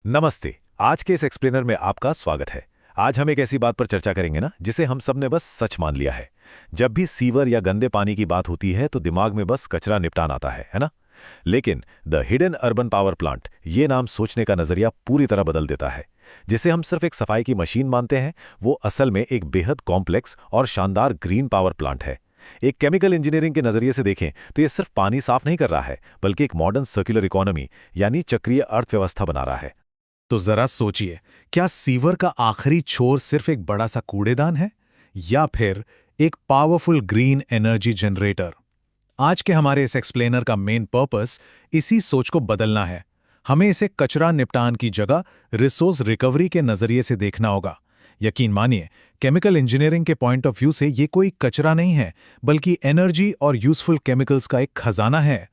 नमस्ते। आज के इस एक्सप्लेनर में आपका स्वागत है। आज हम एक ऐसी बात पर चर्चा करेंगे ना जिसे हम सब ने बस सच मान लिया है। जब भी सीवर या गंदे पानी की बात होती है तो दिमाग में बस कचरा निपटान आता है ना। लेकिन the hidden urban power plant, ये नाम सोचने का नजरिया पूरी तरह बदल देता है। जिसे हम सिर्फ एक सफाई की मशीन मानते हैं, वो असल में एक बेहद कॉम्प्लेक्स और शानदार ग्रीन पावर प्लांट है। एक केमिकल इंजीनियरिंग के नजरिए से देखें तो ये सिर्फ पानी साफ नहीं कर रहा है, बल्कि एक मॉडर्न सर्कुलर इकोनॉमी यानी चक्रीय अर्थव्यवस्था बना रहा है। तो जरा सोचिए, क्या सीवर का आखिरी छोर सिर्फ एक बड़ा सा कूड़ेदान है या फिर एक पावरफुल ग्रीन एनर्जी जनरेटर? आज के हमारे इस एक्सप्लेनर का मेन पर्पस इसी सोच को बदलना है। हमें इसे कचरा निपटान की जगह रिसोर्स रिकवरी के नजरिए से देखना होगा। यकीन मानिए, केमिकल इंजीनियरिंग के पॉइंट ऑफ व्यू से ये कोई कचरा नहीं है, बल्कि एनर्जी और यूजफुल केमिकल्स का एक खजाना है।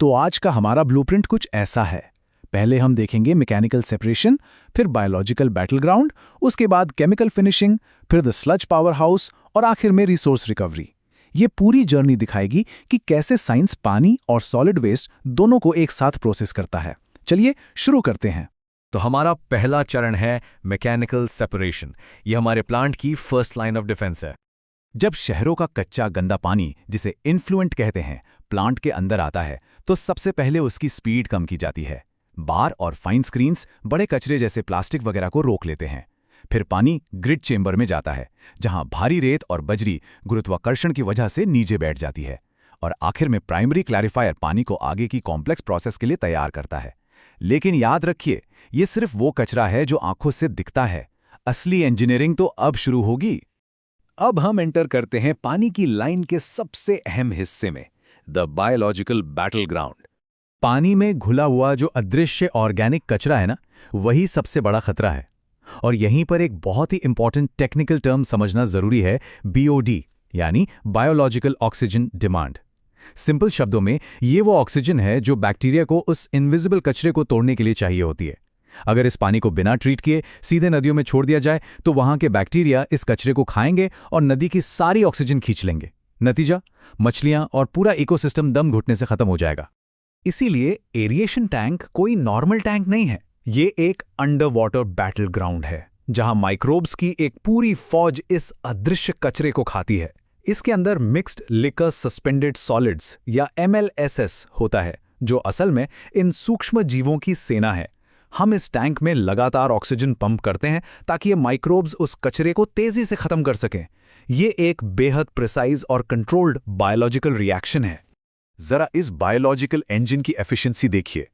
तो आज का हमारा ब्लूप्रिंट कुछ ऐसा है। पहले हम देखेंगे मैकेनिकल सेपरेशन, फिर बायोलॉजिकल बैटलग्राउंड, उसके बाद केमिकल फिनिशिंग, फिर द स्लज पावर हाउस और आखिर में रिसोर्स रिकवरी। ये पूरी जर्नी दिखाएगी कि कैसे साइंस पानी और सॉलिड वेस्ट दोनों को एक साथ प्रोसेस करता है। चलिए शुरू करते हैं। तो हमारा पहला चरण है मैकेनिकल सेपरेशन। ये हमारे प्लांट की फर्स्ट लाइन ऑफ डिफेंस है। जब शहरों का कच्चा गंदा पानी, जिसे इन्फ्लुएंट कहते हैं, प्लांट के अंदर आता है तो सबसे पहले उसकी स्पीड कम की जाती है। बार और फाइन स्क्रीन्स बड़े कचरे जैसे प्लास्टिक वगैरह को रोक लेते हैं। फिर पानी ग्रिड चेंबर में जाता है, जहां भारी रेत और बजरी गुरुत्वाकर्षण की वजह से नीचे बैठ जाती है। और आखिर में प्राइमरी क्लैरिफायर पानी को आगे की कॉम्प्लेक्स प्रोसेस के लिए तैयार करता है। लेकिन याद रखिए, ये सिर्फ वो कचरा है जो आंखों से दिखता है। असली इंजीनियरिंग तो अब शुरू होगी। अब हम एंटर करते हैं पानी की लाइन के सबसे अहम हिस्से में, द बायोलॉजिकल बैटलग्राउंड। पानी में घुला हुआ जो अदृश्य ऑर्गेनिक कचरा है ना, वही सबसे बड़ा खतरा है। और यहीं पर एक बहुत ही इंपॉर्टेंट टेक्निकल टर्म समझना जरूरी है, बीओडी यानी बायोलॉजिकल ऑक्सीजन डिमांड। सिंपल शब्दों में, ये वो ऑक्सीजन है जो बैक्टीरिया को उस इनविजिबल कचरे को तोड़ने के लिए चाहिए होती है। अगर इस पानी को बिना ट्रीट किए सीधे नदियों में छोड़ दिया जाए तो वहां के बैक्टीरिया इस कचरे को खाएंगे और नदी की सारी ऑक्सीजन खींच लेंगे। नतीजा, मछलियां और पूरा इकोसिस्टम दम घुटने से खत्म हो जाएगा। इसीलिए एरिएशन टैंक कोई नॉर्मल टैंक नहीं है। ये एक अंडर वाटर बैटल ग्राउंड है, जहां माइक्रोब्स की एक पूरी फौज इस अदृश्य कचरे को खाती है। इसके अंदर मिक्स्ड लिकर सस्पेंडेड सॉलिड्स या MLSS होता है, जो असल में इन सूक्ष्म जीवों की सेना है। हम इस टैंक में लगातार ऑक्सीजन पंप करते हैं ताकि ये माइक्रोब्स उस कचरे को तेजी से खत्म कर सकें। ये एक बेहद प्रिसाइज और कंट्रोल्ड बायोलॉजिकल रिएक्शन है। जरा इस बायोलॉजिकल इंजन की एफिशिएंसी देखिए।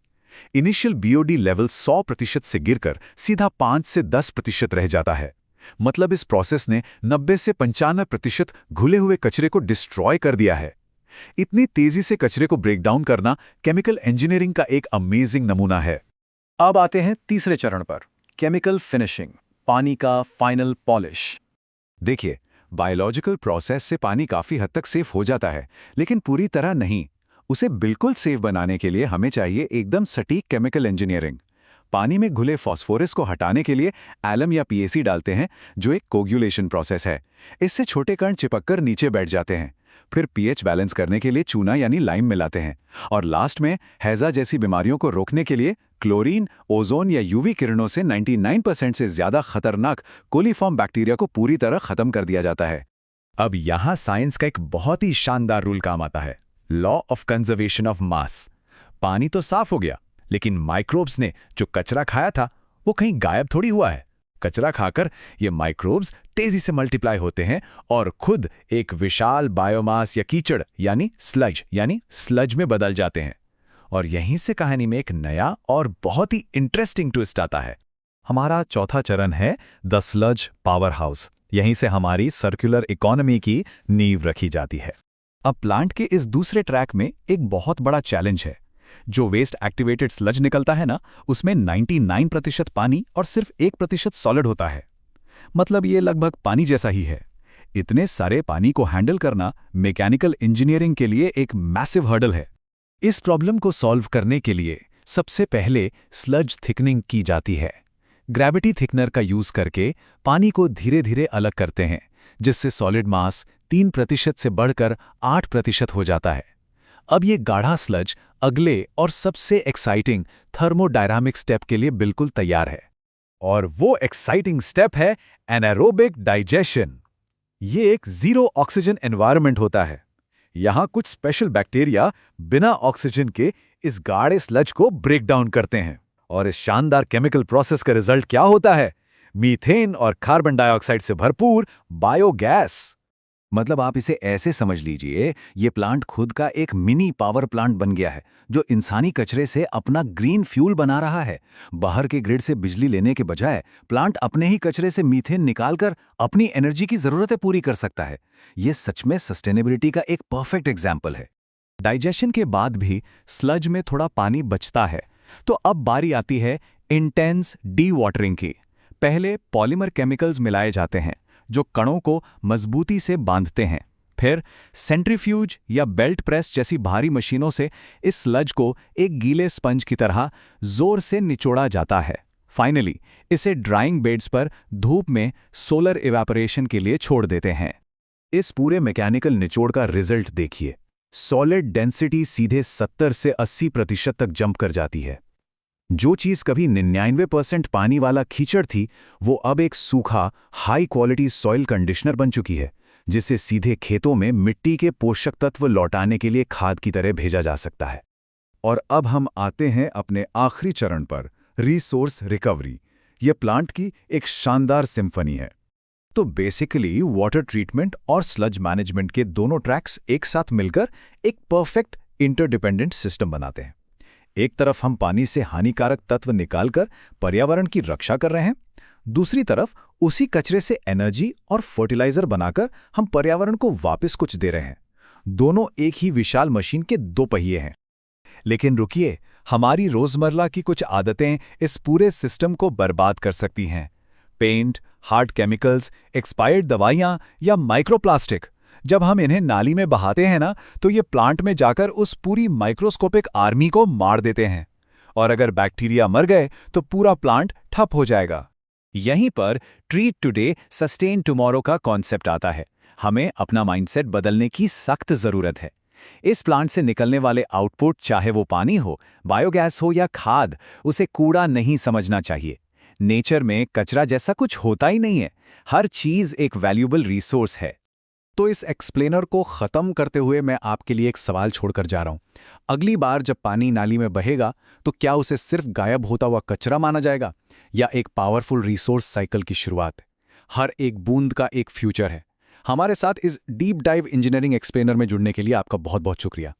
इनिशियल बीओडी लेवल 100% से गिरकर सीधा 5 से 10% रह जाता है। मतलब इस प्रोसेस ने 90 से 95% घुले हुए कचरे को डिस्ट्रॉय कर दिया है। इतनी तेजी से कचरे को ब्रेक डाउन करना केमिकल इंजीनियरिंग का एक अमेजिंग नमूना है। अब आते हैं तीसरे चरण पर, केमिकल फिनिशिंग, पानी का फाइनल पॉलिश। देखिए, बायोलॉजिकल प्रोसेस से पानी काफी हद तक सेफ हो जाता है, लेकिन पूरी तरह नहीं। उसे बिल्कुल सेफ बनाने के लिए हमें चाहिए एकदम सटीक केमिकल इंजीनियरिंग। पानी में घुले फॉस्फोरस को हटाने के लिए एलम या PAC डालते हैं, जो एक कोगुलेशन प्रोसेस है। इससे छोटे कण चिपककर नीचे बैठ जाते हैं। फिर pH बैलेंस करने के लिए चूना यानी लाइम मिलाते हैं। और लास्ट में हैजा जैसी बीमारियों को रोकने के लिए क्लोरीन, ओजोन या UV किरणों से 99% से ज्यादा खतरनाक कोलीफॉर्म बैक्टीरिया को पूरी तरह खत्म कर दिया जाता है। अब यहां साइंस का एक बहुत ही शानदार रूल काम आता है, law of conservation of mass. पानी तो साफ हो गया, लेकिन माइक्रोब्स ने जो कचरा खाया था वो कहीं गायब थोड़ी हुआ है। कचरा खाकर ये माइक्रोब्स तेजी से मल्टीप्लाई होते हैं और खुद एक विशाल बायोमास या कीचड़ यानी स्लज में बदल जाते हैं। और यहीं से कहानी में एक नया और बहुत ही इंटरेस्टिंग ट्विस्ट आता है। हमारा चौथा चरण है द स्लज पावर हाउस। यहीं से हमारी सर्कुलर इकोनॉमी की नींव रखी जाती है। अब प्लांट के इस दूसरे ट्रैक में एक बहुत बड़ा चैलेंज है। जो वेस्ट एक्टिवेटेड स्लज निकलता है ना, उसमें 99% पानी और सिर्फ 1% सॉलिड होता है। मतलब ये लगभग पानी जैसा ही है। इतने सारे पानी को हैंडल करना मैकेनिकल इंजीनियरिंग के लिए एक मैसिव हर्डल है। इस प्रॉब्लम को सॉल्व करने के लिए सबसे पहले स्लज थिकनिंग की जाती है। ग्रेविटी थिकनर का यूज करके पानी को धीरे धीरे अलग करते हैं, जिससे सॉलिड मास 3% से बढ़कर 8% हो जाता है। अब ये गाढ़ा स्लज अगले और सबसे एक्साइटिंग थर्मोडायनामिक स्टेप के लिए बिल्कुल तैयार है। और वो एक्साइटिंग स्टेप है एनारोबिक डाइजेशन। ये एक जीरो ऑक्सीजन एनवायरनमेंट होता है। यहाँ कुछ स्पेशल बैक्टीरिया बिना ऑक्सीजन के इस गाढ़े स्लज को ब्रेक डाउन करते हैं, और इस शानदार केमिकल प्रोसेस का रिजल्ट क्या होता है? मीथेन और कार्बन डाइऑक्साइड से भरपूर बायोगैस। मतलब आप इसे ऐसे समझ लीजिए, ये प्लांट खुद का एक मिनी पावर प्लांट बन गया है, जो इंसानी कचरे से अपना ग्रीन फ्यूल बना रहा है। बाहर के ग्रिड से बिजली लेने के बजाय प्लांट अपने ही कचरे से मीथेन निकालकर अपनी एनर्जी की जरूरतें पूरी कर सकता है। ये सच में सस्टेनेबिलिटी का एक परफेक्ट एग्जाम्पल है। डाइजेशन के बाद भी स्लज में थोड़ा पानी बचता है, तो अब बारी आती है इंटेंस डी वाटरिंग की। पहले पॉलीमर केमिकल्स मिलाए जाते हैं जो कणों को मजबूती से बांधते हैं। फिर सेंट्रीफ्यूज या बेल्ट प्रेस जैसी भारी मशीनों से इस स्लज को एक गीले स्पंज की तरह जोर से निचोड़ा जाता है। फाइनली इसे ड्राइंग बेड्स पर धूप में सोलर इवेपोरेशन के लिए छोड़ देते हैं। इस पूरे मैकेनिकल निचोड़ का रिजल्ट देखिए। सॉलिड डेंसिटी सीधे 70 से 80% तक जंप कर जाती है। जो चीज़ कभी 99% पानी वाला कीचड़ थी, वो अब एक सूखा हाई क्वालिटी सॉइल कंडीशनर बन चुकी है, जिसे सीधे खेतों में मिट्टी के पोषक तत्व लौटाने के लिए खाद की तरह भेजा जा सकता है। और अब हम आते हैं अपने आखिरी चरण पर, रिसोर्स रिकवरी। ये प्लांट की एक शानदार सिम्फनी है। तो बेसिकली वाटर ट्रीटमेंट और स्लज मैनेजमेंट के दोनों ट्रैक्स एक साथ मिलकर एक परफेक्ट इंटरडिपेंडेंट सिस्टम बनाते हैं। एक तरफ हम पानी से हानिकारक तत्व निकालकर पर्यावरण की रक्षा कर रहे हैं, दूसरी तरफ उसी कचरे से एनर्जी और फर्टिलाइजर बनाकर हम पर्यावरण को वापस कुछ दे रहे हैं। दोनों एक ही विशाल मशीन के दो पहिए हैं। लेकिन रुकिए, हमारी रोजमर्रा की कुछ आदतें इस पूरे सिस्टम को बर्बाद कर सकती हैं। पेंट, हार्ड केमिकल्स, एक्सपायर्ड दवाइयां या माइक्रोप्लास्टिक, जब हम इन्हें नाली में बहाते हैं ना, तो ये प्लांट में जाकर उस पूरी माइक्रोस्कोपिक आर्मी को मार देते हैं। और अगर बैक्टीरिया मर गए तो पूरा प्लांट ठप हो जाएगा। यहीं पर ट्रीट टुडे सस्टेन टुमारो का कॉन्सेप्ट आता है। हमें अपना माइंडसेट बदलने की सख्त जरूरत है। इस प्लांट से निकलने वाले आउटपुट, चाहे वो पानी हो, बायोगैस हो या खाद, उसे कूड़ा नहीं समझना चाहिए। नेचर में कचरा जैसा कुछ होता ही नहीं है। हर चीज एक वैल्यूएबल रिसोर्स है। तो इस एक्सप्लेनर को खत्म करते हुए मैं आपके लिए एक सवाल छोड़कर जा रहा हूं। अगली बार जब पानी नाली में बहेगा तो क्या उसे सिर्फ गायब होता हुआ कचरा माना जाएगा, या एक पावरफुल रिसोर्स साइकिल की शुरुआत? हर एक बूंद का एक फ्यूचर है। हमारे साथ इस डीप डाइव इंजीनियरिंग एक्सप्लेनर में जुड़ने के लिए आपका बहुत बहुत शुक्रिया।